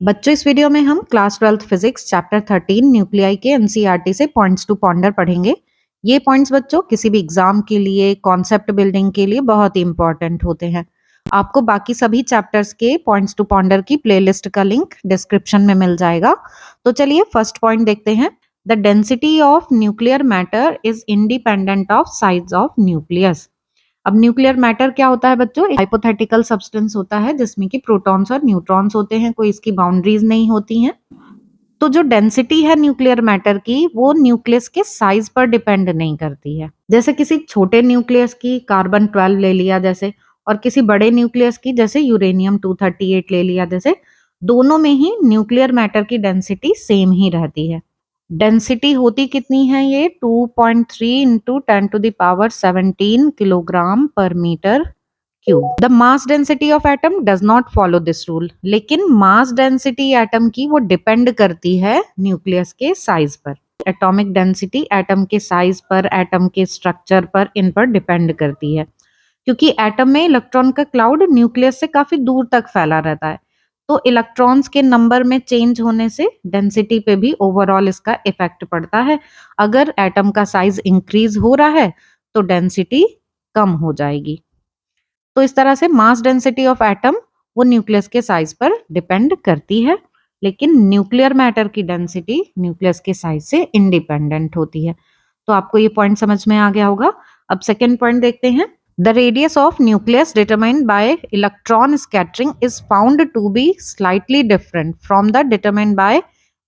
बच्चों, इस वीडियो में हम class 12th physics chapter 13 nuclei के एनसीईआरटी से पॉइंट्स टू पॉन्डर पढ़ेंगे। ये पॉइंट्स बच्चों किसी भी एग्जाम के लिए, कॉन्सेप्ट बिल्डिंग के लिए बहुत ही इंपॉर्टेंट होते हैं। आपको बाकी सभी चैप्टर्स के पॉइंट्स टू पॉन्डर की प्लेलिस्ट का लिंक डिस्क्रिप्शन में मिल जाएगा। तो चलिए फर्स्ट पॉइंट देखते हैं। The density of nuclear matter is independent of size of nucleus. अब न्यूक्लियर मैटर क्या होता है बच्चों? हाइपोथेटिकल सब्सटेंस होता है जिसमें कि प्रोटॉन्स और न्यूट्रॉन्स होते हैं, कोई इसकी बाउंड्रीज नहीं होती हैं। तो जो डेंसिटी है न्यूक्लियर मैटर की, वो न्यूक्लियस के साइज पर डिपेंड नहीं करती है। जैसे किसी छोटे न्यूक्लियस की कार्बन 12 ले लिया जैसे, और किसी बड़े न्यूक्लियस की जैसे यूरेनियम 238 ले लिया जैसे, दोनों में ही न्यूक्लियर मैटर की डेंसिटी सेम ही रहती है। डेंसिटी होती कितनी है? ये 2.3 into 10⁻17 kilogram per metre cube. The mass density of atom does not follow this rule. लेकिन मास डेंसिटी एटम की वो डिपेंड करती है न्यूक्लियस के साइज पर। एटॉमिक डेंसिटी एटम के साइज पर, एटम के स्ट्रक्चर पर, इन पर डिपेंड करती है, क्योंकि एटम में इलेक्ट्रॉन का क्लाउड न्यूक्लियस से काफी दूर तक फैला रहता है। तो इलेक्ट्रॉन्स के नंबर में चेंज होने से डेंसिटी पे भी ओवरऑल इसका इफेक्ट पड़ता है। अगर एटम का साइज इंक्रीज हो रहा है तो डेंसिटी कम हो जाएगी। तो इस तरह से मास डेंसिटी ऑफ एटम वो न्यूक्लियस के साइज पर डिपेंड करती है, लेकिन न्यूक्लियर मैटर की डेंसिटी न्यूक्लियस के साइज से इंडिपेंडेंट होती है। तो आपको ये पॉइंट समझ में आ गया होगा। अब सेकेंड पॉइंट देखते हैं। The radius of nucleus determined by electron scattering is found to be slightly different from the determined by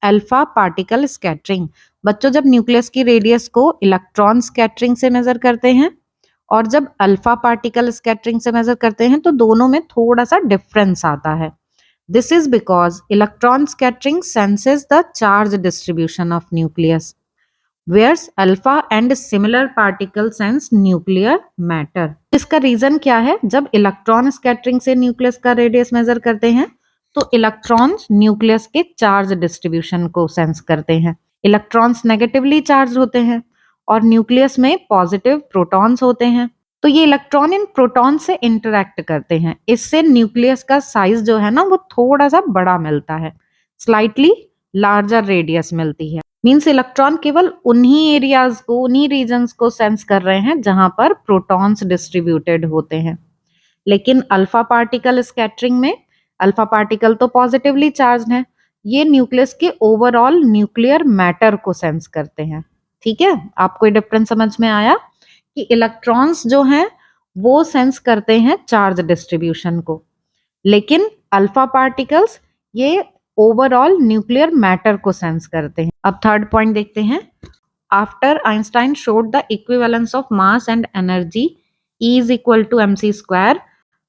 alpha particle scattering। बच्चों, जब न्यूक्लियस की रेडियस को इलेक्ट्रॉन स्कैटरिंग से मेजर करते हैं और जब अल्फा पार्टिकल स्कैटरिंग से मेजर करते हैं तो दोनों में थोड़ा सा डिफरेंस आता है। This is because electron scattering senses the charge distribution of nucleus, whereas alpha and similar particle sense nuclear matter। इसका रीजन क्या है? जब इलेक्ट्रॉन स्कैटरिंग से न्यूक्लियस का रेडियस मेजर करते हैं तो इलेक्ट्रॉन्स न्यूक्लियस के चार्ज डिस्ट्रीब्यूशन को सेंस करते हैं। इलेक्ट्रॉन्स नेगेटिवली चार्ज होते हैं और न्यूक्लियस में पॉजिटिव प्रोटॉन्स होते हैं। तो ये इलेक्ट्रॉन इन प्रोटॉन से इंटरेक्ट करते हैं। इससे न्यूक्लियस का साइज जो है ना, वो थोड़ा सा बड़ा मिलता है, स्लाइटली लार्जर रेडियस मिलती है। मीन्स इलेक्ट्रॉन केवल उन्हीं एरियाज को, उन्हीं रीजन्स को सेंस कर रहे हैं जहां पर प्रोटॉन्स डिस्ट्रीब्यूटेड होते हैं। लेकिन अल्फा पार्टिकल स्कैटरिंग में अल्फा पार्टिकल तो पॉजिटिवली चार्ज है, ये न्यूक्लियस के ओवरऑल न्यूक्लियर मैटर को सेंस करते हैं। ठीक है, आपको ये डिफरेंस समझ में आया कि इलेक्ट्रॉन्स जो हैं वो सेंस करते हैं चार्ज डिस्ट्रीब्यूशन को, लेकिन अल्फा पार्टिकल्स ये ओवरऑल न्यूक्लियर मैटर को सेंस करते हैं। अब थर्ड पॉइंट देखते हैं। After Einstein showed the equivalence of mass and energy E is equal to mc square,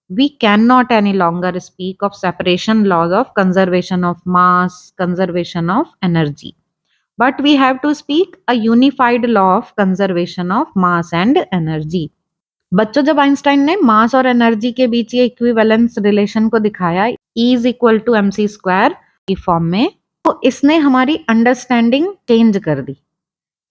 we cannot any longer speak of separation laws of conservation of mass, conservation of energy, but we have to speak a unified law of conservation of mass and energy। बच्चों, जब Einstein ने मास और energy के बीच ये equivalence relation को दिखाया, E is equal to mc square की form में, तो इसने हमारी अंडरस्टैंडिंग चेंज कर दी।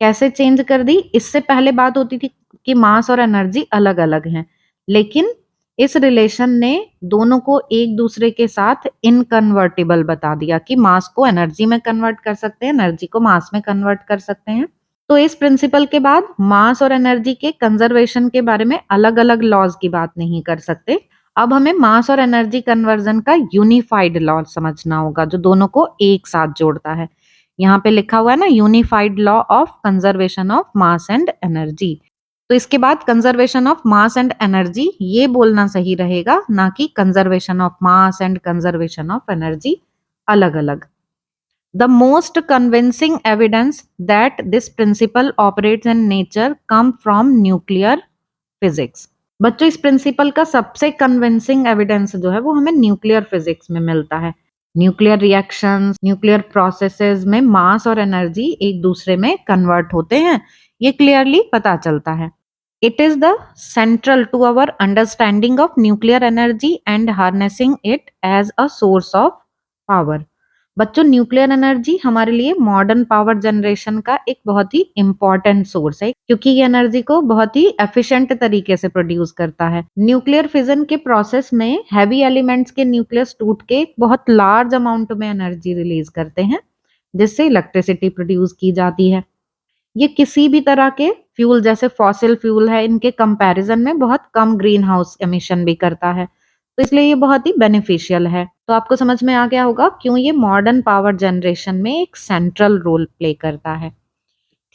कैसे चेंज कर दी? इससे पहले बात होती थी कि मास और एनर्जी अलग अलग हैं, लेकिन इस रिलेशन ने दोनों को एक दूसरे के साथ इनकन्वर्टिबल बता दिया कि मास को एनर्जी में कन्वर्ट कर सकते हैं, एनर्जी को मास में कन्वर्ट कर सकते हैं। तो इस प्रिंसिपल के बाद मास और एनर्जी के कंजर्वेशन के बारे में अलग अलग लॉज की बात नहीं कर सकते। अब हमें मास और एनर्जी कन्वर्जन का यूनिफाइड लॉ समझना होगा, जो दोनों को एक साथ जोड़ता है। यहाँ पे लिखा हुआ है ना, unified law of conservation of mass and energy. तो इसके बाद conservation of mass and energy ये बोलना सही रहेगा, ना कि conservation of mass and conservation of energy अलग अलग। The most convincing evidence that this principle operates in nature come from nuclear physics. बच्चों, इस प्रिंसिपल का सबसे कन्विंसिंग एविडेंस जो है वो हमें न्यूक्लियर फिजिक्स में मिलता है। न्यूक्लियर रिएक्शंस, न्यूक्लियर प्रोसेसेस में मास और एनर्जी एक दूसरे में कन्वर्ट होते हैं, ये क्लियरली पता चलता है। It is the central to our understanding of nuclear energy and harnessing it as a source of power. बच्चों न्यूक्लियर एनर्जी हमारे लिए मॉडर्न पावर जनरेशन का एक बहुत ही इम्पोर्टेंट सोर्स है, क्योंकि ये एनर्जी को बहुत ही एफिशिएंट तरीके से प्रोड्यूस करता है। न्यूक्लियर फिजन के प्रोसेस में हैवी एलिमेंट्स के न्यूक्लियस टूट के बहुत लार्ज अमाउंट में एनर्जी रिलीज करते हैं, जिससे इलेक्ट्रिसिटी प्रोड्यूस की जाती है। ये किसी भी तरह के फ्यूल जैसे फॉसिल फ्यूल है इनके कंपैरिजन में बहुत कम ग्रीन हाउस एमिशन भी करता है, तो इसलिए ये बहुत ही बेनिफिशियल है। तो आपको समझ में आ गया होगा क्यों ये मॉडर्न पावर जनरेशन में एक सेंट्रल रोल प्ले करता है।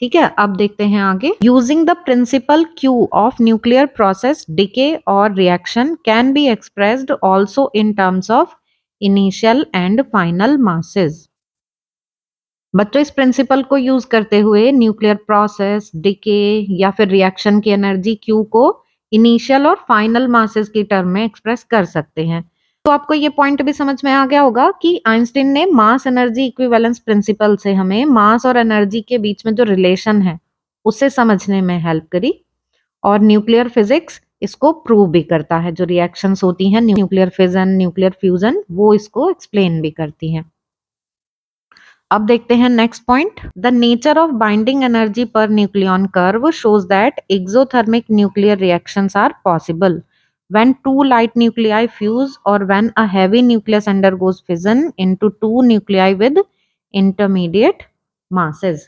ठीक है, अब देखते हैं आगे। Using the principle Q of nuclear process decay और reaction can be expressed also in terms of initial and final masses. बच्चों इस प्रिंसिपल को यूज करते हुए न्यूक्लियर प्रोसेस, डिके या फिर रिएक्शन की एनर्जी क्यू को इनिशियल और फाइनल मासेस की टर्म में एक्सप्रेस कर सकते हैं। तो आपको ये पॉइंट भी समझ में आ गया होगा कि आइंस्टीन ने मास एनर्जी इक्विवेलेंस प्रिंसिपल से हमें मास और एनर्जी के बीच में जो रिलेशन है उसे समझने में हेल्प करी, और न्यूक्लियर फिजिक्स इसको प्रूव भी करता है। जो रिएक्शंस होती हैं न्यूक्लियर फिजन, न्यूक्लियर फ्यूजन, वो इसको एक्सप्लेन भी करती हैं। अब देखते हैं next point. The nature of binding energy per nucleon curve shows that exothermic nuclear reactions are possible when two light nuclei fuse or when a heavy nucleus undergoes fission into two nuclei with intermediate masses।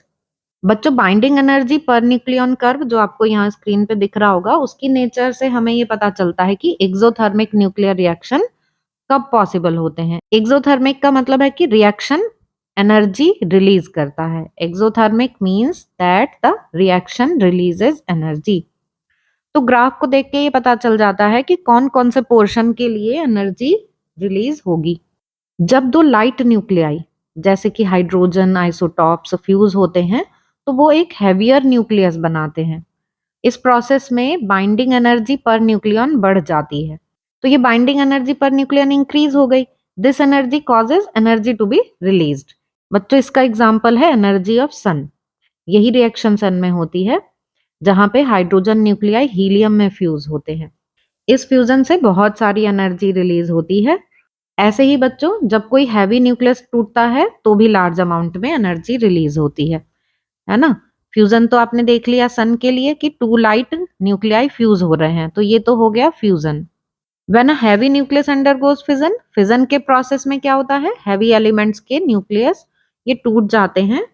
बच्चों binding energy per nucleon curve जो आपको यहाँ screen पे दिख रहा होगा, उसकी nature से हमें ये पता चलता है कि एक्सोथर्मिक न्यूक्लियर रिएक्शन कब पॉसिबल होते हैं। एक्सोथर्मिक का मतलब है कि रिएक्शन एनर्जी रिलीज करता है। Exothermic means that the reaction releases energy. तो ग्राफ को देख के ये पता चल जाता है कि कौन कौन से पोर्शन के लिए एनर्जी रिलीज होगी। जब दो लाइट न्यूक्लियाई जैसे कि हाइड्रोजन आइसोटॉप्स फ्यूज होते हैं तो वो एक हैवियर न्यूक्लियस बनाते हैं। इस प्रोसेस में बाइंडिंग एनर्जी पर न्यूक्लियन बढ़ जाती है। तो ये binding energy per nucleon increase हो गई। This energy causes energy to be released. बच्चों इसका एग्जाम्पल है एनर्जी ऑफ सन। यही रिएक्शन सन में होती है जहां पे हाइड्रोजन न्यूक्लियाई हीलियम में फ्यूज होते हैं। इस फ्यूजन से बहुत सारी एनर्जी रिलीज होती है। ऐसे ही बच्चों जब कोई हैवी न्यूक्लियस टूटता है तो भी लार्ज अमाउंट में एनर्जी रिलीज होती है ना। फ्यूजन तो आपने देख लिया सन के लिए कि टू लाइट न्यूक्लियाई फ्यूज हो रहे हैं, तो ये तो हो गया fusion. When a heavy nucleus undergoes fission, fission के प्रोसेस में क्या होता है, हैवी एलिमेंट्स के न्यूक्लियस ये टूट जाते हैं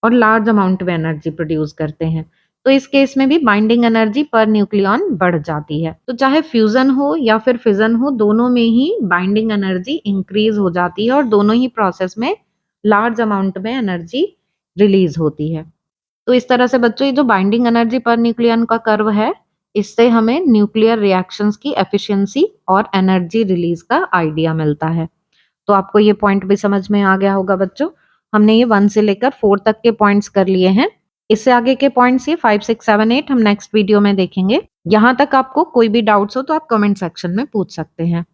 और लार्ज अमाउंट में एनर्जी प्रोड्यूस करते हैं। तो इस केस में भी बाइंडिंग एनर्जी पर न्यूक्लियन बढ़ जाती है। तो चाहे फ्यूजन हो या फिर फिजन हो, दोनों में ही बाइंडिंग एनर्जी इंक्रीज हो जाती है और दोनों ही प्रोसेस में लार्ज अमाउंट में एनर्जी रिलीज होती है। तो इस तरह से बच्चों ये जो बाइंडिंग एनर्जी पर न्यूक्लियन का कर्व है, इससे हमें न्यूक्लियर रिएक्शंस की एफिशिएंसी और एनर्जी रिलीज का आइडिया मिलता है। तो आपको ये पॉइंट भी समझ में आ गया होगा बच्चों। हमने ये 1 से लेकर 4 तक के पॉइंट्स कर लिए हैं। इससे आगे के पॉइंट्स ये 5, 6, 7, 8 हम नेक्स्ट वीडियो में देखेंगे। यहाँ तक आपको कोई भी डाउट्स हो तो आप कमेंट सेक्शन में पूछ सकते हैं।